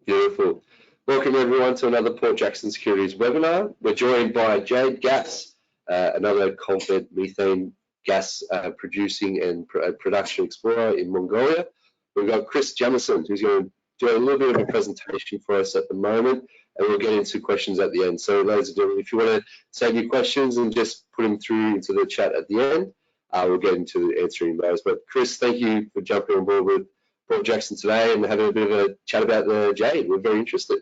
Beautiful. Welcome everyone to another Port Jackson Securities webinar. We're joined by Jade Gas, another coal bed methane gas producing and production explorer in Mongolia. We've got Chris Jamieson, who's going to do a little bit of a presentation for us at the moment, and we'll get into questions at the end. So ladies and gentlemen, if you want to save your questions and just put them through into the chat at the end, we'll get into answering those. But Chris, thank you for jumping on board with Port Jackson today and having a bit of a chat about the Jade. We're very interested.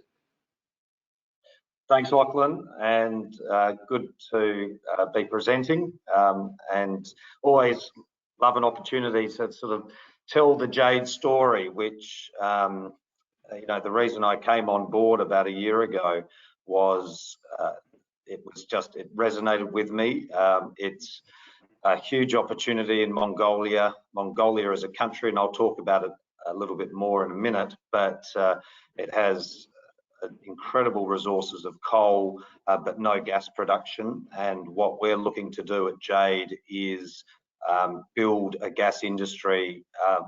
Thanks, Lachlan, and good to be presenting, and always love an opportunity to sort of tell the Jade story, which, you know, the reason I came on board about a year ago was it resonated with me. It's a huge opportunity in Mongolia. Mongolia is a country, and I'll talk about it a little bit more in a minute, but it has incredible resources of coal, but no gas production. And what we're looking to do at Jade is build a gas industry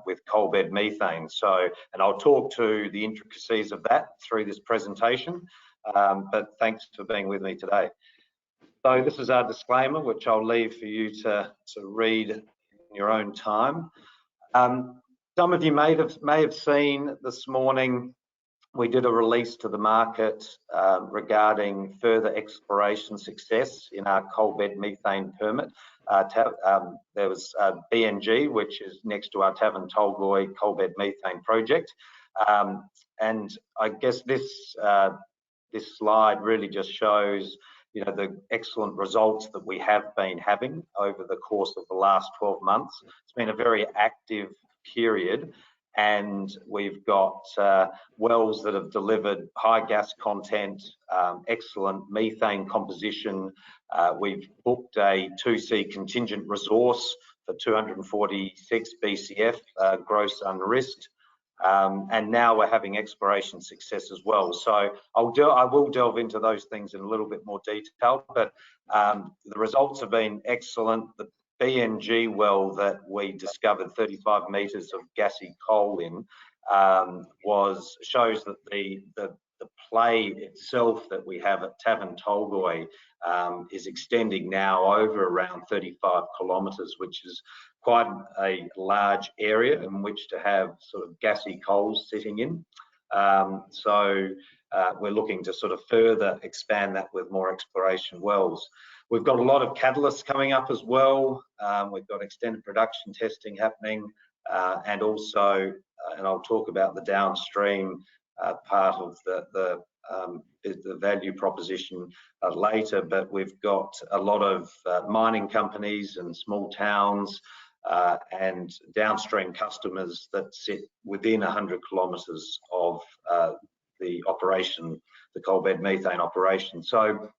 with coal bed methane. And I'll talk to the intricacies of that through this presentation, but thanks for being with me today. So this is our disclaimer, which I'll leave for you to read in your own time. Some of you may have seen this morning, we did a release to the market regarding further exploration success in our coal bed methane permit. There was BNG, which is next to our Tavern Tolgoi coal bed methane project. And I guess this slide really just shows, you know, the excellent results that we have been having over the course of the last 12 months. It's been a very active period, and we've got wells that have delivered high gas content, excellent methane composition. We've booked a 2C contingent resource for 246 BCF gross unrisked, and now we're having exploration success as well. So I will delve into those things in a little bit more detail, but the results have been excellent. The BNG well that we discovered 35 meters of gassy coal in shows that the play itself that we have at Tavern Tolgoi is extending now over around 35 kilometers, which is quite a large area in which to have sort of gassy coals sitting in. So we're looking to sort of further expand that with more exploration wells. We've got a lot of catalysts coming up as well. We've got extended production testing happening, and also, and I'll talk about the downstream part of the value proposition later, but we've got a lot of mining companies and small towns and downstream customers that sit within 100 kilometres of the operation, the coal bed methane operation. So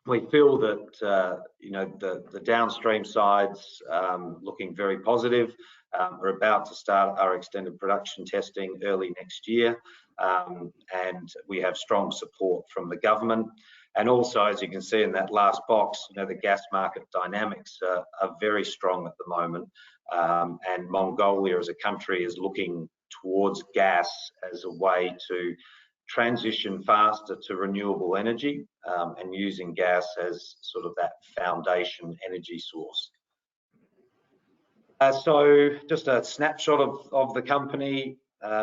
we feel that you know, the downstream side's looking very positive. We're about to start our extended production testing early next year, and we have strong support from the government. And also, as you can see in that last box, you know, the gas market dynamics are very strong at the moment, and Mongolia as a country is looking towards gas as a way to transition faster to renewable energy, and using gas as sort of that foundation energy source. So just a snapshot of the company.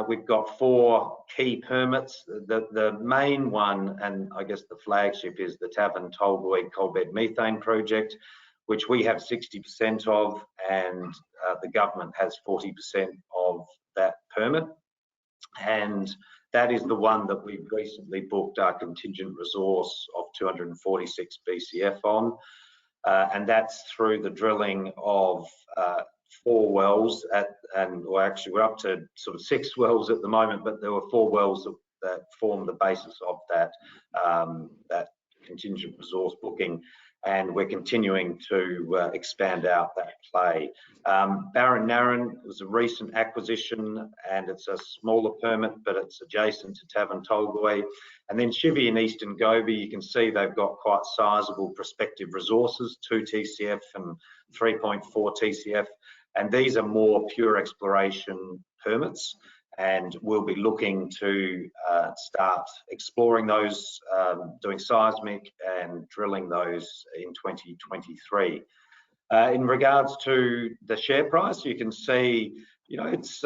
We've got 4 key permits. The main one, and I guess the flagship, is the Tavern Tolgoi coal bed methane project, which we have 60% of, and the government has 40% of that permit. And that is the one that we've recently booked our contingent resource of 246 BCF on, and that's through the drilling of 4 wells or actually we're up to sort of 6 wells at the moment, but there were 4 wells that form the basis of that contingent resource booking, and we're continuing to expand out that play. Barron Narron was a recent acquisition, and it's a smaller permit, but it's adjacent to Tavern Tolgoi. And then Shivy and Eastern Gobi, you can see they've got quite sizable prospective resources, 2 TCF and 3.4 TCF, and these are more pure exploration permits. and we'll be looking to start exploring those, doing seismic and drilling those in 2023. In regards to the share price, you can see, you know, it's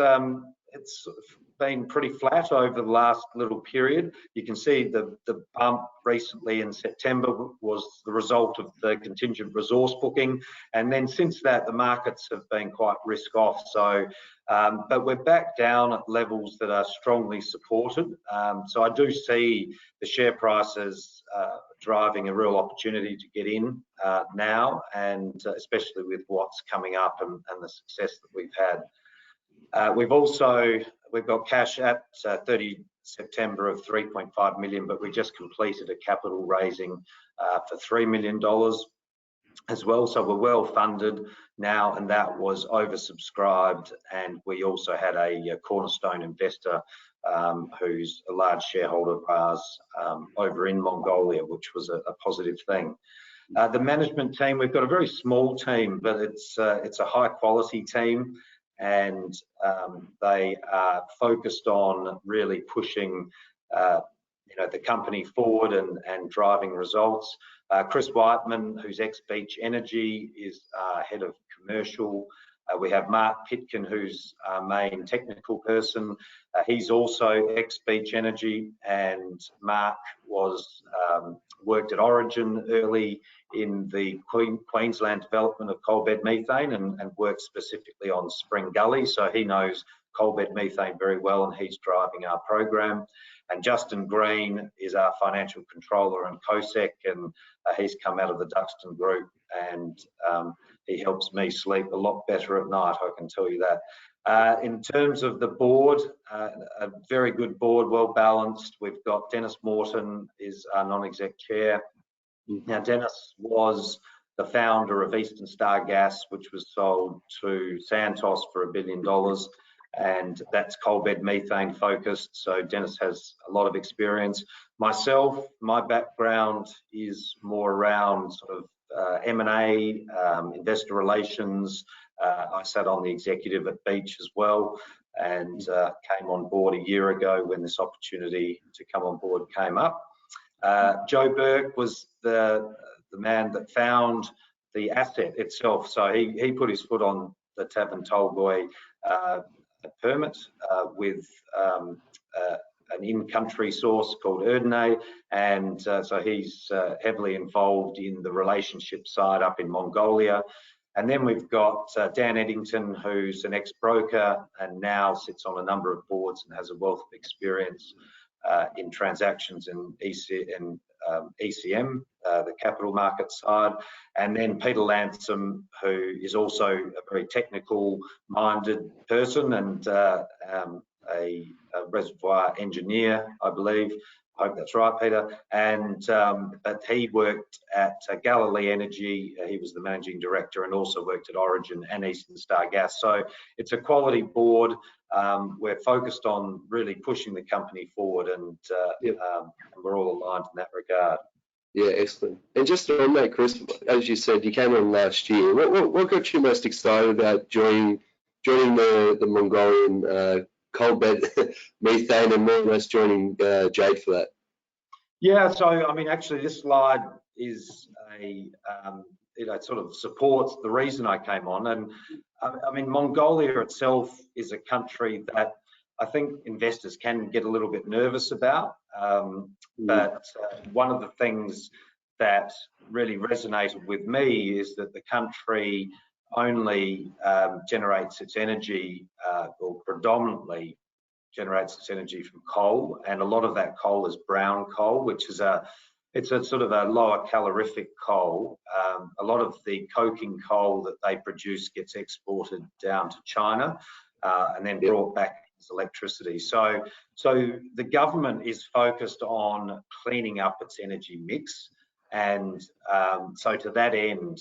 been pretty flat over the last little period. You can see the bump recently in September was the result of the contingent resource booking, and then since that the markets have been quite risk off. So, but we're back down at levels that are strongly supported. So I do see the share prices driving a real opportunity to get in now, and especially with what's coming up and the success that we've had. We've got cash at 30 September of 3.5 million, but we just completed a capital raising for $3 million as well. So we're well funded now, and that was oversubscribed. And we also had a cornerstone investor who's a large shareholder of ours over in Mongolia, which was a positive thing. The management team, we've got a very small team, but it's a high quality team. And they are focused on really pushing the company forward and driving results. Chris Whiteman, who's ex-Beach Energy, is head of commercial. We have Mark Pitkin, who's our main technical person. He's also ex-Beach Energy, and Mark worked at Origin early in the Queensland development of coal bed methane and worked specifically on Spring Gully. So he knows coal bed methane very well, and he's driving our program. And Justin Green is our financial controller and COSEC, and he's come out of the Duxton Group, and he helps me sleep a lot better at night, I can tell you that. In terms of the board, a very good board, well balanced. We've got Dennis Morton is our non-exec chair. Now, Dennis was the founder of Eastern Star Gas, which was sold to Santos for $1 billion, and that's coal bed methane focused. So Dennis has a lot of experience. Myself, my background is more around sort of M&A, investor relations. I sat on the executive at Beach as well, and came on board a year ago when this opportunity to come on board came up. Joe Burke was the man that found the asset itself. So he put his foot on the Tavan Tolgoi permit with an in-country source called Erdene, and so he's heavily involved in the relationship side up in Mongolia. And then we've got Dan Eddington, who's an ex-broker and now sits on a number of boards and has a wealth of experience in transactions in ECM, the capital market side. And then Peter Lantham, who is also a very technical-minded person and a reservoir engineer, I believe. I hope that's right, Peter. And but he worked at Galilee Energy. He was the managing director and also worked at Origin and Eastern Star Gas. So it's a quality board. We're focused on really pushing the company forward, and we're all aligned in that regard. Yeah, excellent. And just on that, Chris, as you said, you came on last year. What got you most excited about joining the Mongolian coal bed methane, and more or less joining Jade for that? Yeah, so I mean, actually, this slide is it sort of supports the reason I came on. And I mean, Mongolia itself is a country that I think investors can get a little bit nervous about. But one of the things that really resonated with me is that the country only generates its energy, or predominantly generates its energy from coal, and a lot of that coal is brown coal, which is it's a sort of a lower calorific coal. A lot of the coking coal that they produce gets exported down to China and then brought back as electricity. So the government is focused on cleaning up its energy mix, and so to that end,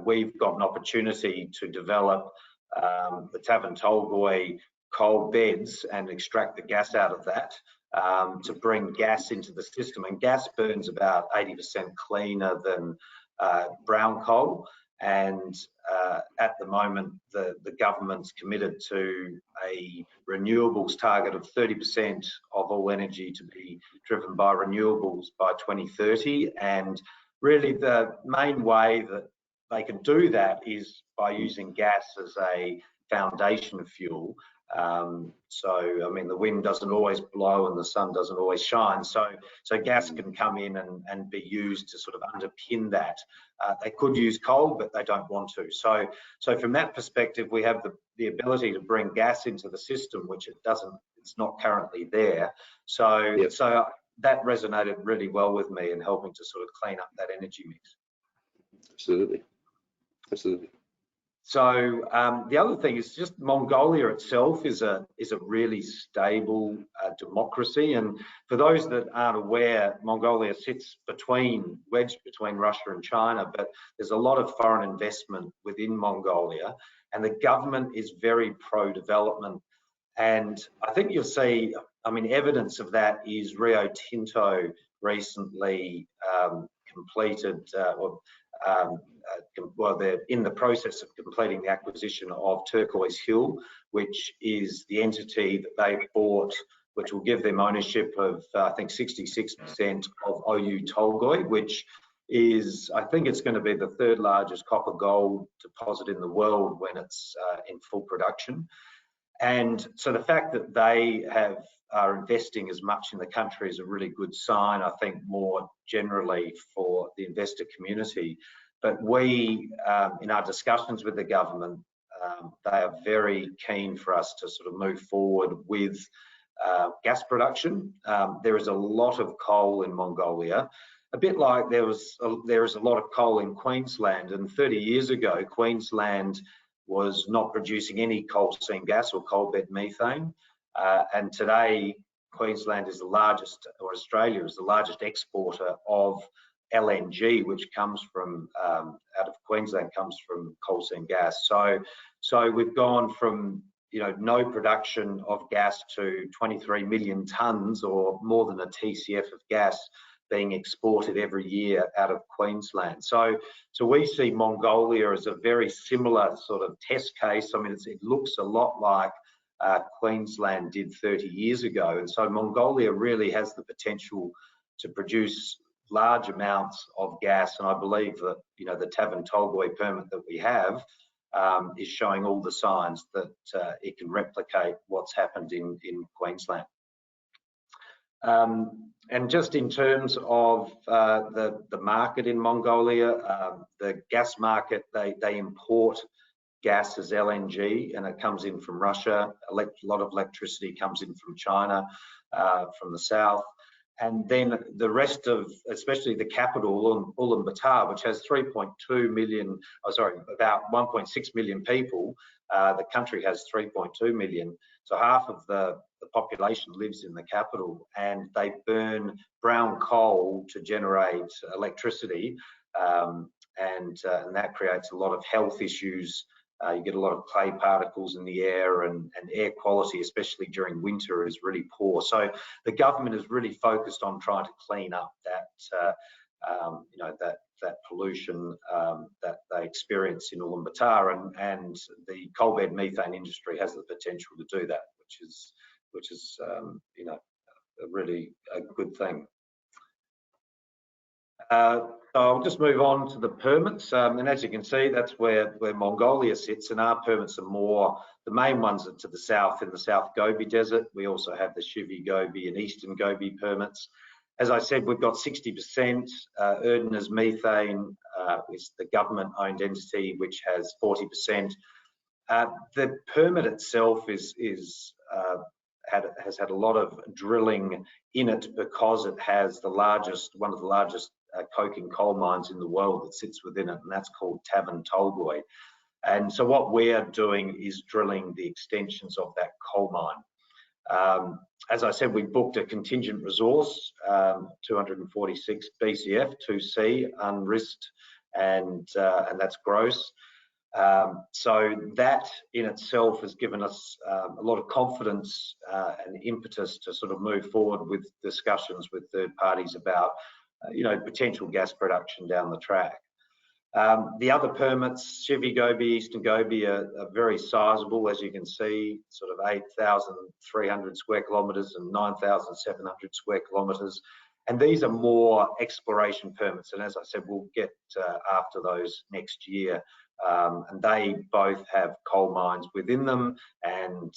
we've got an opportunity to develop the Tavan Tolgoi coal beds and extract the gas out of that to bring gas into the system. And gas burns about 80% cleaner than brown coal. And at the moment, the government's committed to a renewables target of 30% of all energy to be driven by renewables by 2030. And really the main way that they can do that is by using gas as a foundation fuel. So, I mean, the wind doesn't always blow and the sun doesn't always shine. So gas can come in and be used to sort of underpin that. They could use coal, but they don't want to. So from that perspective, we have the ability to bring gas into the system, which it's not currently there. So, Yep. so that resonated really well with me in helping to sort of clean up that energy mix. Absolutely. Absolutely. So the other thing is just Mongolia itself is a really stable democracy, and for those that aren't aware, Mongolia sits wedged between Russia and China, but there's a lot of foreign investment within Mongolia, and the government is very pro-development. And I think you'll see, I mean, evidence of that is Rio Tinto recently completed, well, they're in the process of completing the acquisition of Turquoise Hill, which is the entity that they've bought, which will give them ownership of, I think, 66% of Oyu Tolgoi, which is, I think it's going to be the third largest copper gold deposit in the world when it's in full production. And so the fact that they are investing as much in the country is a really good sign, I think, more generally for the investor community. But we, in our discussions with the government, they are very keen for us to sort of move forward with gas production. There is a lot of coal in Mongolia, a bit like there is a lot of coal in Queensland. And 30 years ago, Queensland was not producing any coal seam gas or coal bed methane. And today, Queensland is the largest, or Australia is the largest exporter of LNG, which comes from out of Queensland, comes from coal seam gas. So we've gone from no production of gas to 23 million tonnes, or more than a TCF of gas being exported every year out of Queensland. So we see Mongolia as a very similar sort of test case. I mean, it looks a lot like Queensland did 30 years ago. And so Mongolia really has the potential to produce large amounts of gas, and I believe that the Tavan Tolgoi permit that we have is showing all the signs that it can replicate what's happened in Queensland. And just in terms of the market in Mongolia, the gas market, they import gas as LNG, and it comes in from Russia. A lot of electricity comes in from China, from the south. And then the rest of, especially the capital, Ulaanbaatar, which has 3.2 million, about 1.6 million people. The country has 3.2 million. So half of the population lives in the capital, and they burn brown coal to generate electricity. And that creates a lot of health issues. You get a lot of clay particles in the air, and air quality, especially during winter, is really poor. So the government is really focused on trying to clean up that, that pollution that they experience in Ulaanbaatar, and the coal bed methane industry has the potential to do that, which is a really good thing. So I'll just move on to the permits, and as you can see, that's where Mongolia sits, and our permits are more, the main ones are to the south, in the South Gobi Desert. We also have the Shivi Gobi and Eastern Gobi permits. As I said, we've got 60%. Erdner's Methane is the government-owned entity, which has 40%. The permit itself has had a lot of drilling in it, because it has one of the largest coking coal mines in the world that sits within it, and that's called Tavan Tolgoi. And so what we're doing is drilling the extensions of that coal mine. As I said, we booked a contingent resource, 246 BCF 2C unrisked, and that's gross. So that in itself has given us a lot of confidence and impetus to sort of move forward with discussions with third parties about potential gas production down the track. The other permits, Chivy Gobi, Eastern Gobi, are very sizable, as you can see, sort of 8,300 square kilometres and 9,700 square kilometres. And these are more exploration permits. And as I said, we'll get after those next year. And they both have coal mines within them, and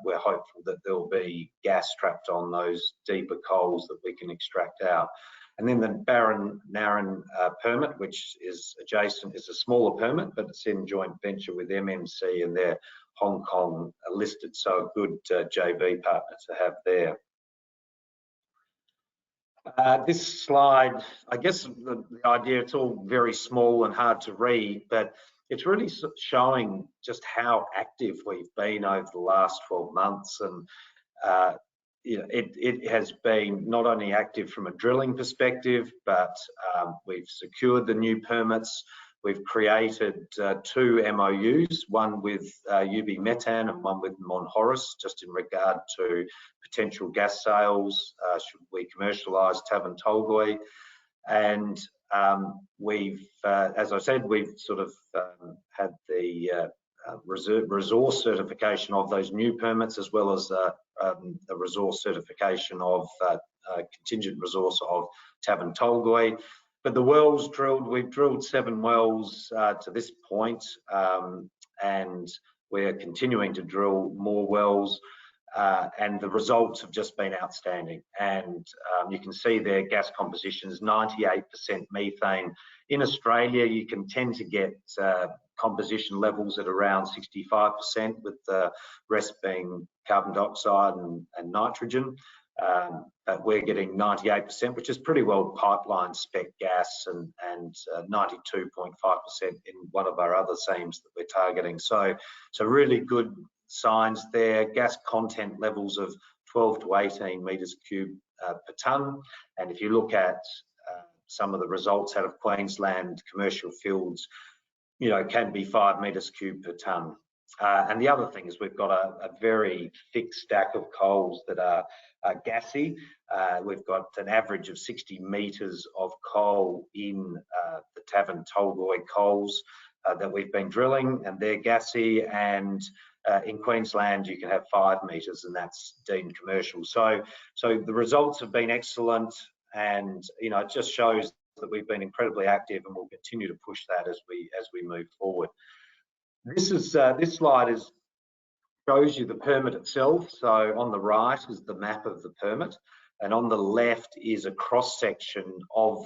we're hopeful that there'll be gas trapped on those deeper coals that we can extract out. And then the Barron Narran permit, which is adjacent, is a smaller permit, but it's in joint venture with MMC, and they're Hong Kong listed, so a good JV partner to have there. This slide, I guess the idea, it's all very small and hard to read, but it's really showing just how active we've been over the last 12 months. And you know, it has been not only active from a drilling perspective, but we've secured the new permits. We've created 2 MOUs, one with UB Metan and one with Mont Horace, just in regard to potential gas sales should we commercialise Tavan Tolgoi. And we've, as I said, we've sort of had the resource certification of those new permits, as well as a resource certification of contingent resource of Tavan Tolgoi. But the wells drilled, we've drilled 7 wells to this point, and we're continuing to drill more wells, and the results have just been outstanding. And you can see their gas composition is 98% methane. In Australia, you can tend to get composition levels at around 65%, with the rest being carbon dioxide and nitrogen. But we're getting 98%, which is pretty well pipeline spec gas, and 92.5% in one of our other seams that we're targeting. So really good signs there. Gas content levels of 12 to 18 metres cube per tonne. And if you look at some of the results out of Queensland commercial fields, you know, can be 5 metres cube per tonne. And the other thing is we've got a very thick stack of coals that are gassy. We've got an average of 60 metres of coal in the Tavan Tolgoi coals that we've been drilling, and they're gassy. And in Queensland, you can have 5 metres, and that's deemed commercial. So the results have been excellent, and you know, it just shows that we've been incredibly active, and we'll continue to push that as we move forward. This slide shows you the permit itself. So on the right is the map of the permit, and on the left is a cross section of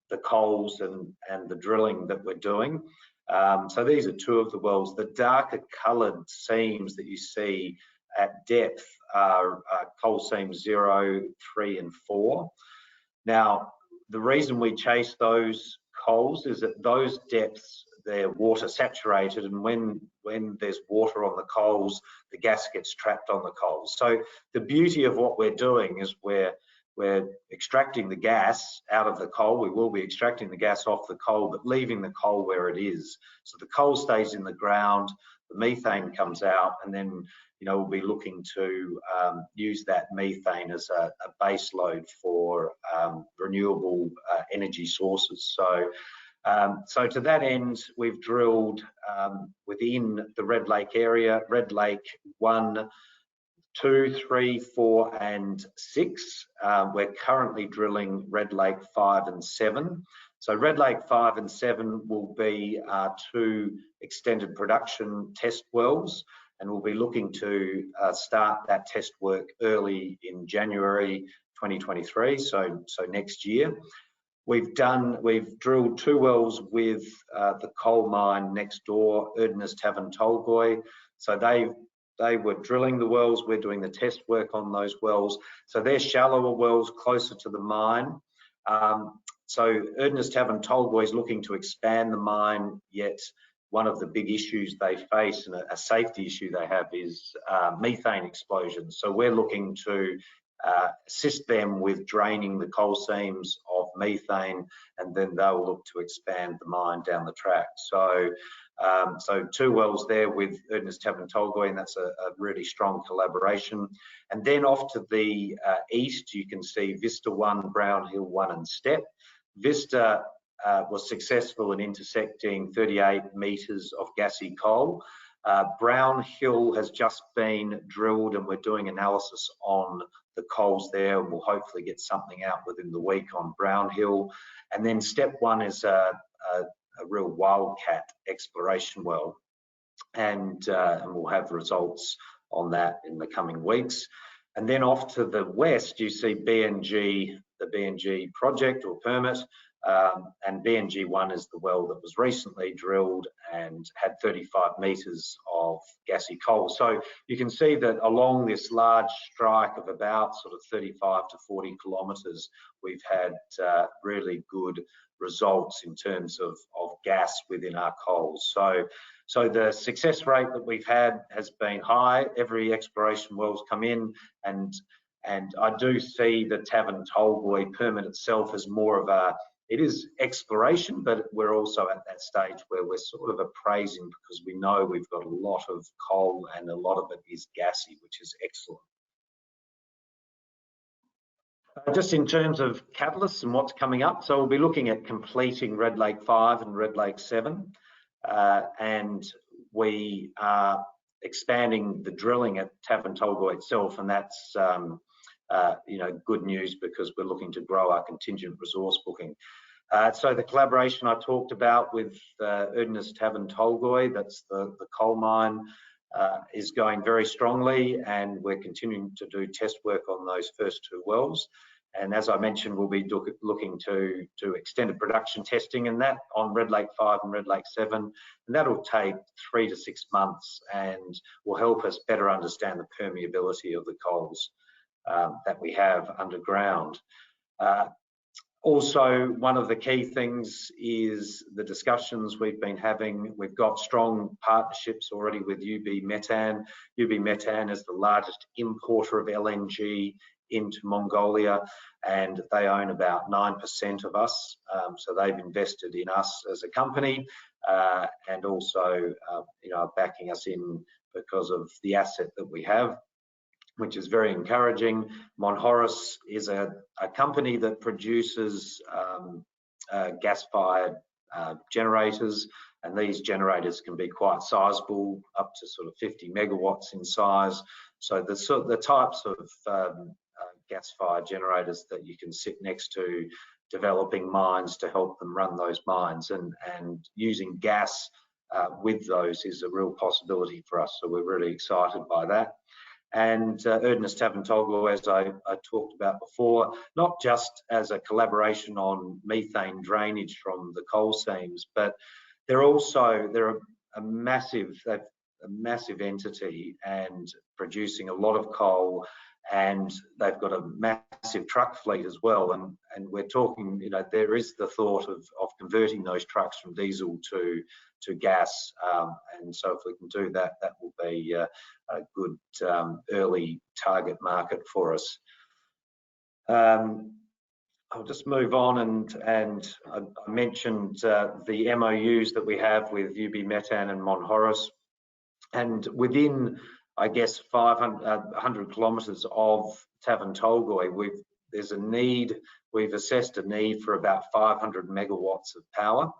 the coals and the drilling that we're doing. So these are 2 of the wells. The darker coloured seams that you see at depth are coal seams 0, 3 and 4. Now, the reason we chase those coals is that those depths, they're water saturated, and when there's water on the coals, the gas gets trapped on the coals. So the beauty of what we're doing is we're extracting the gas out of the coal. We will be extracting the gas off the coal, but leaving the coal where it is. So the coal stays in the ground, the methane comes out, and then, you know, we'll be looking to use that methane as a base load for renewable energy sources. So to that end, we've drilled within the Red Lake area, Red Lake 1, 2, 3, 4 and 6. We're currently drilling Red Lake 5 and 7. So Red Lake 5 and 7 will be our 2 extended production test wells, and we'll be looking to start that test work early in January 2023, so next year. We've drilled 2 wells with the coal mine next door, Erdness Tavan Tolgoi. So they were drilling the wells, we're doing the test work on those wells. So they're shallower wells closer to the mine. So Erdness Tavan Tolgoi is looking to expand the mine, yet one of the big issues they face, and a safety issue they have, is methane explosions. So we're looking to assist them with draining the coal seams of methane, and then they'll look to expand the mine down the track. So 2 wells there with Erdness Tavan Tolgoi, and that's a really strong collaboration. And then off to the east, you can see Vista 1, Brown Hill 1 and Step. Vista was successful in intersecting 38 metres of gassy coal. Brown Hill has just been drilled, and we're doing analysis on the coals there, and we'll hopefully get something out within the week on Brown Hill. And then step one is a real wildcat exploration well, and we'll have results on that in the coming weeks. And then off to the west, you see BNG, the BNG project or permit, and BNG1 is the well that was recently drilled and had 35 metres of gassy coal. So you can see that along this large strike of about sort of 35 to 40 kilometres, we've had really good results in terms of gas within our coals. So the success rate that we've had has been high. Every exploration well's come in, and I do see the Tavern Tolgoi permit itself as more of a, it is exploration, but we're also at that stage where we're sort of appraising, because we know we've got a lot of coal and a lot of it is gassy, which is excellent. Just in terms of catalysts and what's coming up, so we'll be looking at completing Red Lake 5 and Red Lake 7, and we are expanding the drilling at Tavern Tolgoi itself, and that's you know, good news, because we're looking to grow our contingent resource booking. So the collaboration I talked about with Erdnest Tavern Tolgoi, that's the coal mine, is going very strongly, and we're continuing to do test work on those first two wells. And as I mentioned, we'll be looking to extended production testing and that on Red Lake 5 and Red Lake 7. And that'll take 3 to 6 months and will help us better understand the permeability of the coals that we have underground. Also, one of the key things is the discussions we've been having. We've got strong partnerships already with UB Metan. UB Metan is the largest importer of LNG into Mongolia, and they own about 9% of us. So they've invested in us as a company, and also you know, backing us in because of the asset that we have, which is very encouraging. Monhoros is a company that produces gas-fired generators, and these generators can be quite sizable, up to sort of 50 megawatts in size. So the types of gas-fired generators that you can sit next to developing mines to help them run those mines, and using gas with those is a real possibility for us. So we're really excited by that. And Erdnest Tavern Tolgoi, as I talked about before, not just as a collaboration on methane drainage from the coal seams, but they're a massive entity and producing a lot of coal, and they've got a massive truck fleet as well. And we're talking, you know, there is the thought of converting those trucks from diesel to gas, and so if we can do that, that will be a good early target market for us. I'll just move on, and I mentioned the MOUs that we have with UB Metan and Monhoros, and within, I guess, 100 kilometres of Tavern Tolgoi, there's a need. We've assessed a need for about 500 megawatts of power.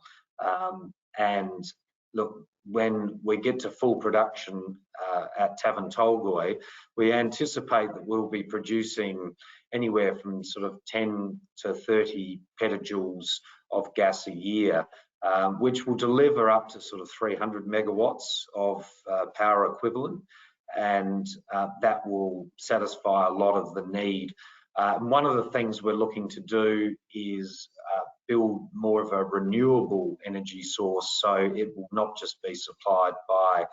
And look, when we get to full production at Tavern Tolgoi, we anticipate that we'll be producing anywhere from sort of 10 to 30 petajoules of gas a year, which will deliver up to sort of 300 megawatts of power equivalent, and that will satisfy a lot of the need. One of the things we're looking to do is build more of a renewable energy source, so it will not just be supplied by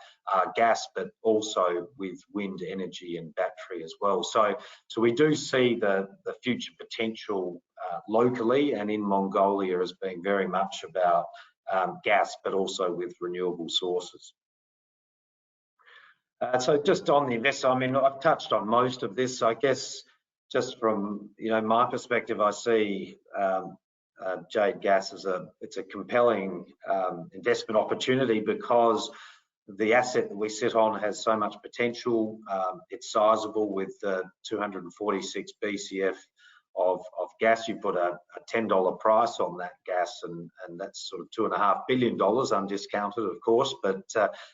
gas, but also with wind energy and battery as well. So we do see the future potential locally and in Mongolia as being very much about gas, but also with renewable sources. So just on the investor, I mean, I've touched on most of this. I guess just from, you know, my perspective, I see Jade Gas as it's a compelling investment opportunity, because the asset that we sit on has so much potential. It's sizable with 246 BCF of gas. You put a $10 price on that gas, and that's sort of $2.5 billion undiscounted, of course, but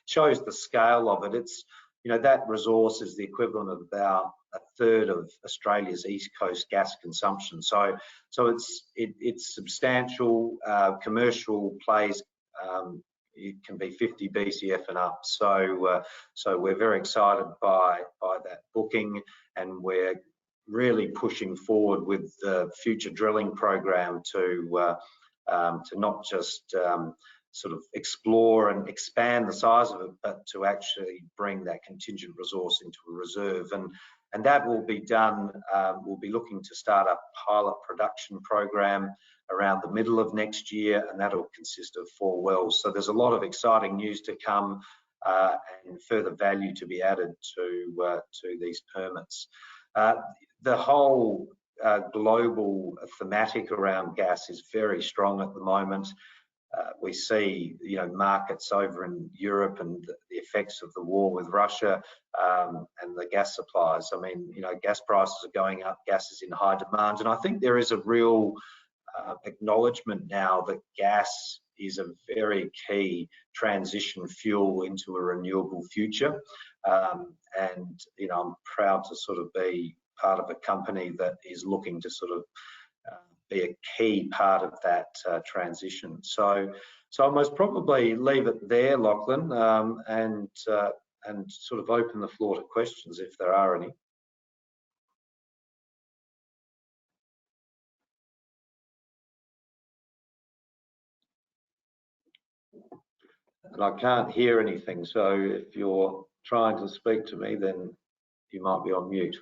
shows the scale of it. It's, you know, that resource is the equivalent of about a third of Australia's East Coast gas consumption. So it's substantial. Commercial plays, it can be 50 BCF and up. So we're very excited by that booking, and we're really pushing forward with the future drilling program to not just sort of explore and expand the size of it, but to actually bring that contingent resource into a reserve. And that will be done. We'll be looking to start a pilot production program around the middle of next year, and that'll consist of 4 wells. So there's a lot of exciting news to come, and further value to be added to these permits. The whole global thematic around gas is very strong at the moment. We see, you know, markets over in Europe and the effects of the war with Russia, and the gas supplies. I mean, you know, gas prices are going up, gas is in high demand, and I think there is a real acknowledgement now that gas is a very key transition fuel into a renewable future. And, you know, I'm proud to sort of be part of a company that is looking to sort of be a key part of that transition. So I most probably leave it there, Lachlan, and sort of open the floor to questions if there are any. And I can't hear anything, so if you're trying to speak to me, then you might be on mute.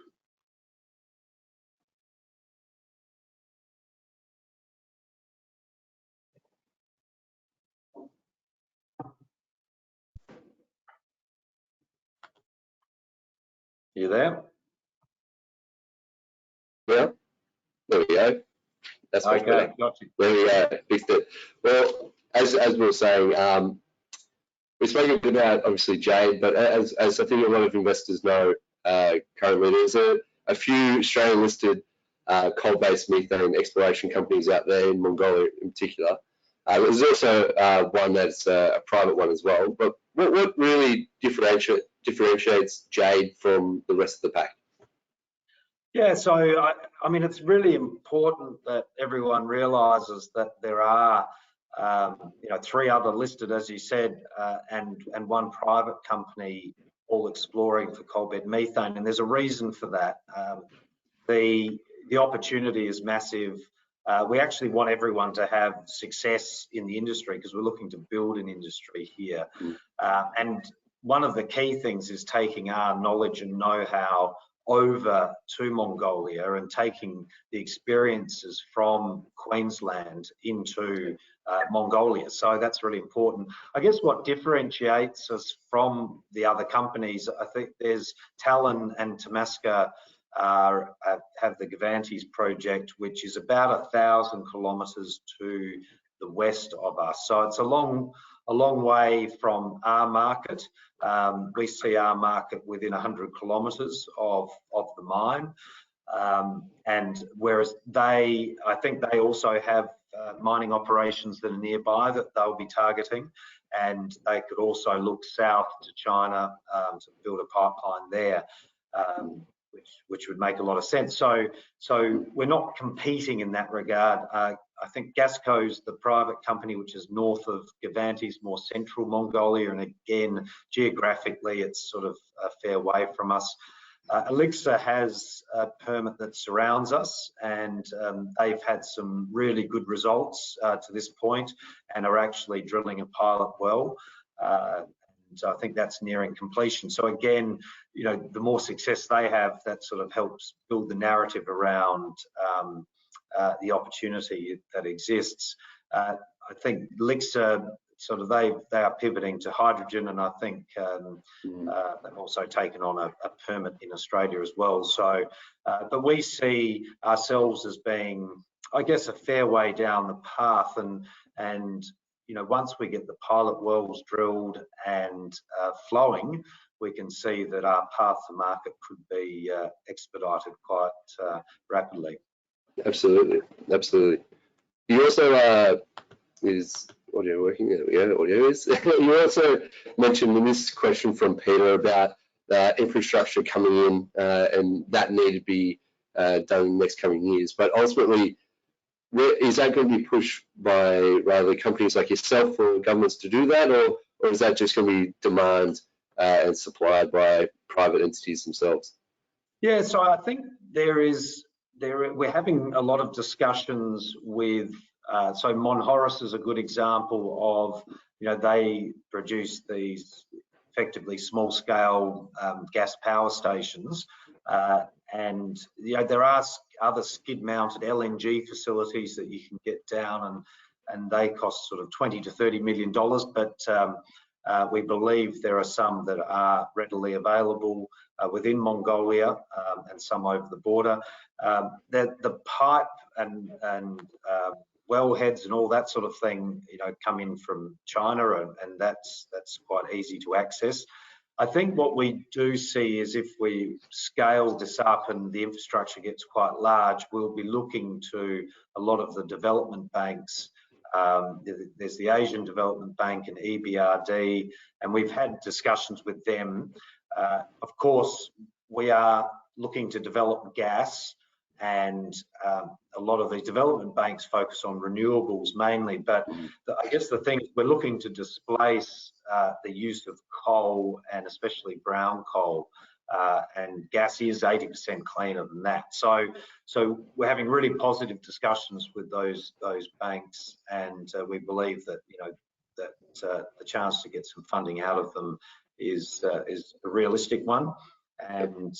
You there? Yeah, there we go. That's much better. Got you. There we go, fixed it. Well, as we were saying, we spoke a bit about obviously Jade, but as I think a lot of investors know, currently there's a few Australian listed coal-based methane exploration companies out there in Mongolia in particular. There's also one that's a private one as well. But what really differentiates Jade from the rest of the pack? Yeah, so I mean, it's really important that everyone realises that there are, you know, 3 other listed, as you said, and one private company all exploring for coal bed methane, and there's a reason for that. The opportunity is massive. We actually want everyone to have success in the industry because we're looking to build an industry here. And one of the key things is taking our knowledge and know-how over to Mongolia and taking the experiences from Queensland into Mongolia. So that's really important. I guess what differentiates us from the other companies, I think there's Talon and Tamaska have the Gavantes project, which is about 1,000 kilometres to the west of us. So it's a long way from our market. We see our market within 100 kilometres of the mine, and whereas I think they also have mining operations that are nearby that they'll be targeting, and they could also look south to China to build a pipeline there, which would make a lot of sense. So we're not competing in that regard. I think Gasco's the private company, which is north of Gavantes, more central Mongolia, and again, geographically, it's sort of a fair way from us. Elixir has a permit that surrounds us, and they've had some really good results to this point, and are actually drilling a pilot well. So I think that's nearing completion. So again, you know, the more success they have, that sort of helps build the narrative around the opportunity that exists. I think Elixir sort of they are pivoting to hydrogen, and I think they've also taken on a permit in Australia as well. So, but we see ourselves as being, I guess, a fair way down the path, and you know, once we get the pilot wells drilled and flowing, we can see that our path to market could be expedited quite rapidly. Absolutely, absolutely. You also is audio working? There we go. Audio is. You also mentioned in this question from Peter about infrastructure coming in and that need to be done in the next coming years. But ultimately, is that going to be pushed by rather companies like yourself or governments to do that, or is that just going to be demand and supplied by private entities themselves? Yeah, so I think we're having a lot of discussions with, so Monhoris is a good example of, they produce these effectively small scale gas power stations. And there are other skid mounted LNG facilities that you can get down, and they cost sort of $20 to $30 million, but we believe there are some that are readily available within Mongolia and some over the border. The pipe and wellheads and all that sort of thing, come in from China, and that's quite easy to access. I think what we do see is if we scale this up and the infrastructure gets quite large, we'll be looking to a lot of the development banks. There's the Asian Development Bank and EBRD, and we've had discussions with them. Of course, we are looking to develop gas, and a lot of these development banks focus on renewables mainly, but I guess the thing is we're looking to displace the use of coal, and especially brown coal, and gas is 80% cleaner than that. So we're having really positive discussions with those banks, and we believe that the chance to get some funding out of them is a realistic one. And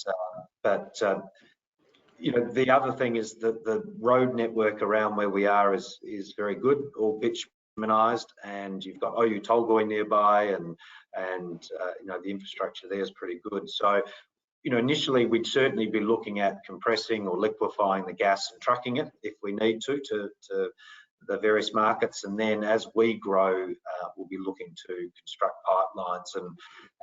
the other thing is that the road network around where we are is very good, all bitumenized, and you've got Oyu Tolgoi nearby, and the infrastructure there is pretty good. So initially we'd certainly be looking at compressing or liquefying the gas and trucking it if we need to the various markets, and then as we grow, we'll be looking to construct pipelines,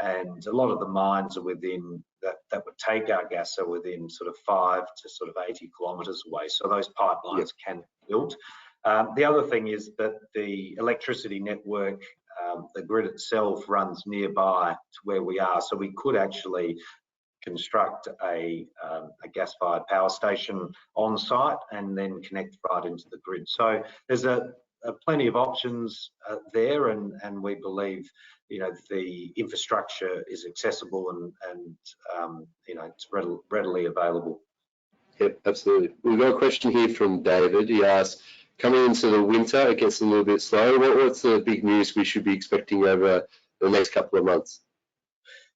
and a lot of the mines are within that would take our gas are within sort of 5 to sort of 80 kilometres away, so those pipelines can be built. The other thing is that the electricity network, the grid itself, runs nearby to where we are, so we could actually construct a gas-fired power station on site and then connect right into the grid. So there's plenty of options there, and we believe the infrastructure is accessible and it's readily available. Yep, absolutely. We've got a question here from David. He asks, coming into the winter, it gets a little bit slow. What's the big news we should be expecting over the next couple of months?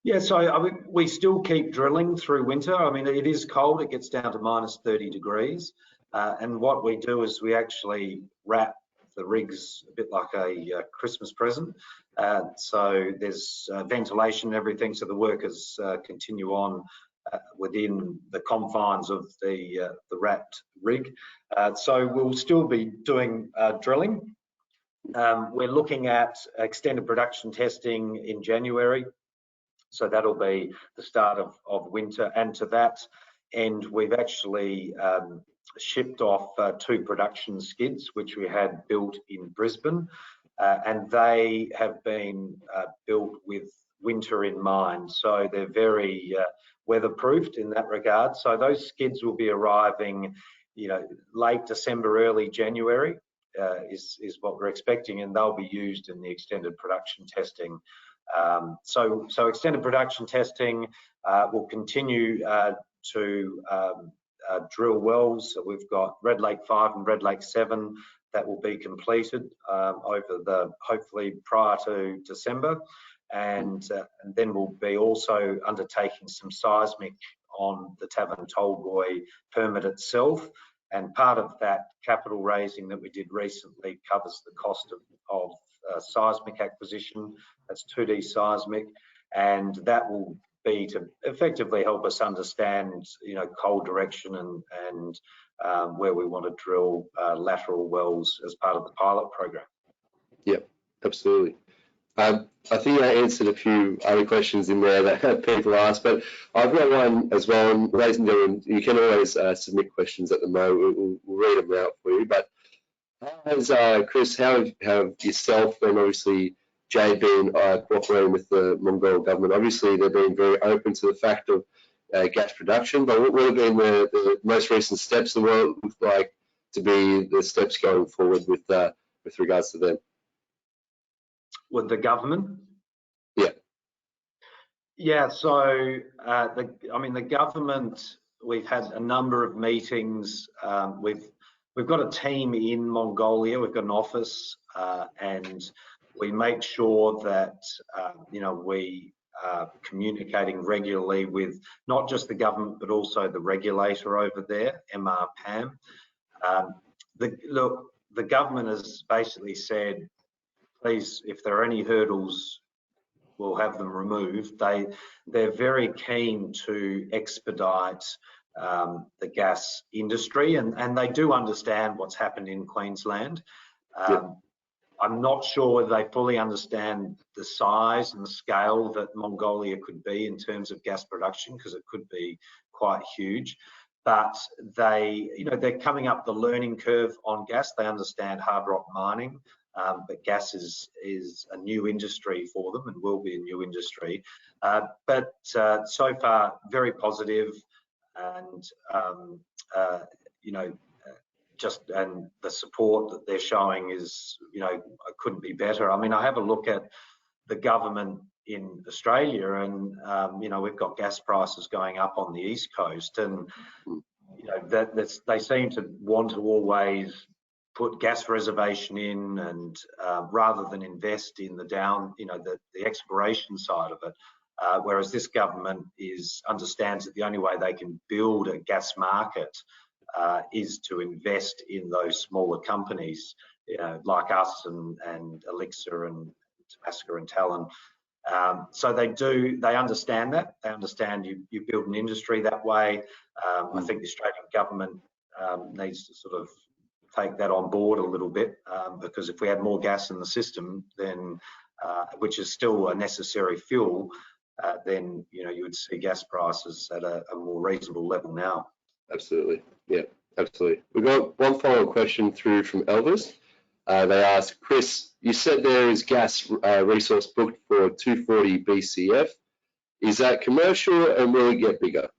Yeah, so we still keep drilling through winter. I mean, it is cold. It gets down to minus 30 degrees. And what we do is we actually wrap the rigs a bit like a Christmas present. So there's ventilation and everything, so the workers continue on within the confines of the wrapped rig. So we'll still be doing drilling. We're looking at extended production testing in January. So that'll be the start of winter, and to that end, we've actually shipped off 2 production skids, which we had built in Brisbane, and they have been built with winter in mind. So they're very weatherproofed in that regard. So those skids will be arriving, late December, early January is what we're expecting, and they'll be used in the extended production testing. So extended production testing will continue to drill wells. So we've got Red Lake 5 and Red Lake 7 that will be completed hopefully prior to December, and then we'll be also undertaking some seismic on the Tavan Tolgoi permit itself. And part of that capital raising that we did recently covers the cost of seismic acquisition. That's 2D seismic, and that will be to effectively help us understand, coal direction and where we want to drill lateral wells as part of the pilot program. Yep, absolutely. I think I answered a few other questions in there that people asked, but I've got one as well. And ladies and gentlemen, you can always submit questions at the moment. We'll read them out for you. But how has, Chris, how have yourself and obviously Jade been cooperating with the Mongolian government? Obviously, they've been very open to the fact of gas production, but what have been the most recent steps and what it looks like to be the steps going forward with regards to them? With the government? Yeah. Yeah, so the government, we've had a number of meetings. We've got a team in Mongolia, we've got an office, and we make sure that we are communicating regularly with not just the government but also the regulator over there, MRPAM. The government has basically said, please, if there are any hurdles, we'll have them removed. They're very keen to expedite the gas industry, and they do understand what's happened in Queensland. I'm not sure whether they fully understand the size and the scale that Mongolia could be in terms of gas production, because it could be quite huge. But they're coming up the learning curve on gas. They understand hard rock mining. But gas is a new industry for them and will be a new industry. But so far, very positive, and and the support that they're showing is, couldn't be better. I mean, I have a look at the government in Australia, and we've got gas prices going up on the East Coast, and they seem to want to always put gas reservation in, and rather than invest in the exploration side of it. Whereas this government understands that the only way they can build a gas market is to invest in those smaller companies, like us and Elixir and Tabasco and Talon. So they understand that. They understand you build an industry that way. I think the Australian government needs to sort of take that on board a little bit, because if we had more gas in the system, then which is still a necessary fuel, then you would see gas prices at a more reasonable level now. Absolutely, yeah, absolutely. We've got one follow-up question through from Elvis. They ask, Chris, you said there is gas resource booked for 240 BCF. Is that commercial, and will it get bigger?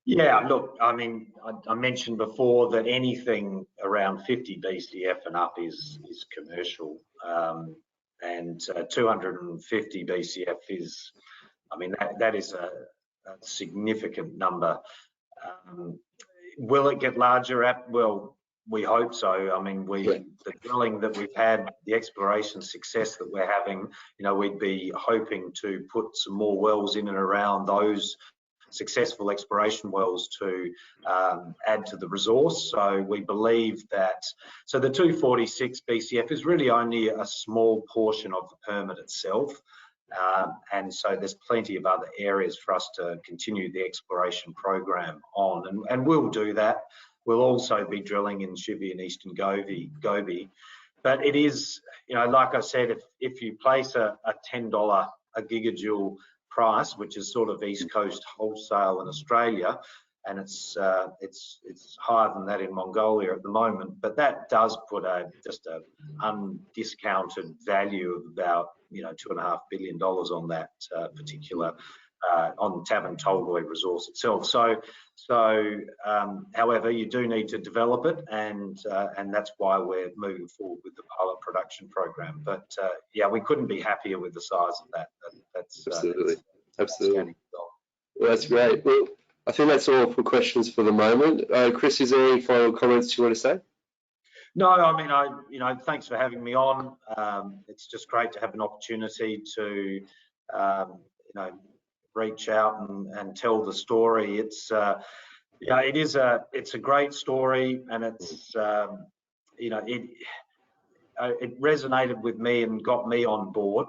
Yeah, look, I mean, I mentioned before that anything around 50 BCF and up is commercial, and 250 BCF is, I mean, that is a significant number. Will it get larger? Well, we hope so. I mean, the drilling that we've had, the exploration success that we're having, we'd be hoping to put some more wells in and around those successful exploration wells to add to the resource. So we believe that, so the 246 BCF is really only a small portion of the permit itself. And so there's plenty of other areas for us to continue the exploration program on, and we'll do that. We'll also be drilling in Shivi and Eastern Gobi. But it is, like I said, if you place a $10 a gigajoule price, which is sort of East Coast wholesale in Australia, and it's higher than that in Mongolia at the moment, but that does put just a undiscounted value of about $2.5 billion on that particular on Tavan Tolgoi resource itself. So however, you do need to develop it, and that's why we're moving forward with the pilot production program. But yeah, we couldn't be happier with the size of that. That's absolutely. Well, that's great. Well, I think that's all for questions for the moment. Chris, is there any final comments you want to say? No, I mean, thanks for having me on. It's just great to have an opportunity to, reach out and tell the story. It's, it's a great story, and it's, it resonated with me and got me on board.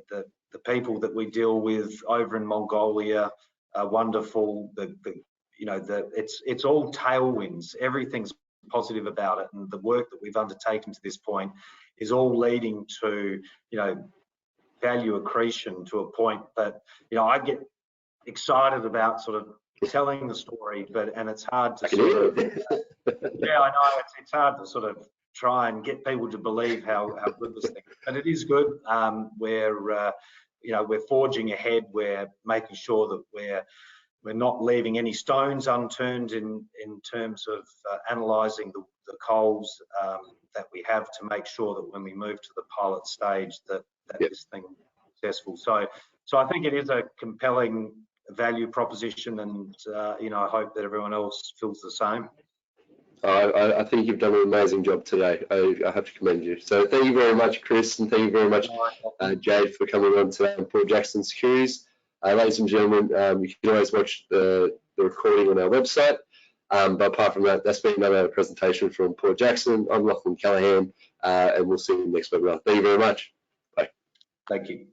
The people that we deal with over in Mongolia are wonderful. It's all tailwinds. Everything's positive about it, and the work that we've undertaken to this point is all leading to, you know, value accretion to a point that, you know, I get excited about sort of telling the story, and it's hard to sort of, yeah, I know, it's hard to sort of try and get people to believe how good this thing is. But it is good. You know, we're forging ahead. We're making sure that we're not leaving any stones unturned in terms of analysing the coals that we have to make sure that when we move to the pilot stage that this thing is successful. So I think it is a compelling value proposition, and you know, I hope that everyone else feels the same. I think you've done an amazing job today. I have to commend you. So thank you very much, Chris, and thank you very much, Jade, for coming on today on Port Jackson Securities. Ladies and gentlemen, you can always watch the recording on our website. But apart from that, that's been another presentation from Port Jackson. I'm Lachlan Callahan, and we'll see you next webinar. Thank you very much. Bye. Thank you.